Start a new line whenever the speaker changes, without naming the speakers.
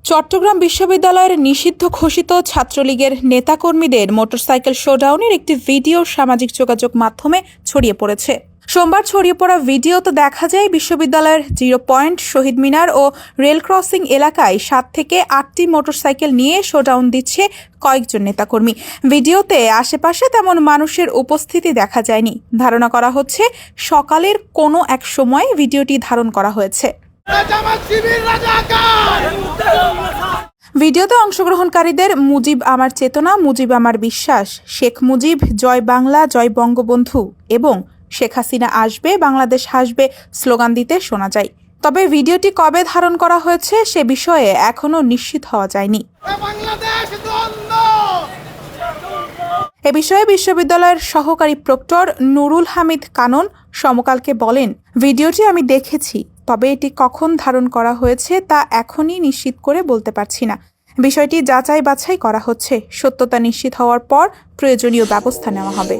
চট্টগ্রাম বিশ্ববিদ্যালয়ের নিষিদ্ধ ঘোষিত ছাত্রলীগের নেতাকর্মীদের মোটরসাইকেল শোডাউনের একটি ভিডিও সামাজিক যোগাযোগ মাধ্যমে ছড়িয়ে পড়েছে। সোমবার ছড়িয়ে পড়া ভিডিওতে দেখা যায় বিশ্ববিদ্যালয়ের 0 পয়েন্ট, শহীদ মিনার ও রেল ক্রসিং এলাকায় 7 থেকে 8টি মোটরসাইকেল নিয়ে শোডাউন দিচ্ছে কয়েকজন নেতাকর্মী। ভিডিওতে আশেপাশে তেমন মানুষের উপস্থিতি দেখা যায়নি। ধারণা করা হচ্ছে সকালের কোনো এক সময় ভিডিওটি ধারণ করা হয়েছে। ভিডিওতে অংশগ্রহণকারীদের মুজিব আমার চেতনা, মুজিব আমার বিশ্বাস, শেখ মুজিব, জয় বাংলা, জয় বঙ্গবন্ধু এবং শেখ হাসিনা আসবে, বাংলাদেশ হাসবে স্লোগান দিতে শোনা যায়। তবে ভিডিওটি কবে ধারণ করা হয়েছে সে বিষয়ে এখনও নিশ্চিত হওয়া যায়নি। এ বিষয়ে বিশ্ববিদ্যালয়ের সহকারী প্রক্টর নুরুল হামিদ কানন সমকালকে বলেন, ভিডিওটি আমি দেখেছি, তবে এটি কখন ধারণ করা হয়েছে তা এখনই নিশ্চিত করে বলতে পারছি না। বিষয়টি যাচাই বাছাই করা হচ্ছে। সত্যতা নিশ্চিত হওয়ার পর প্রয়োজনীয় ব্যবস্থা নেওয়া হবে।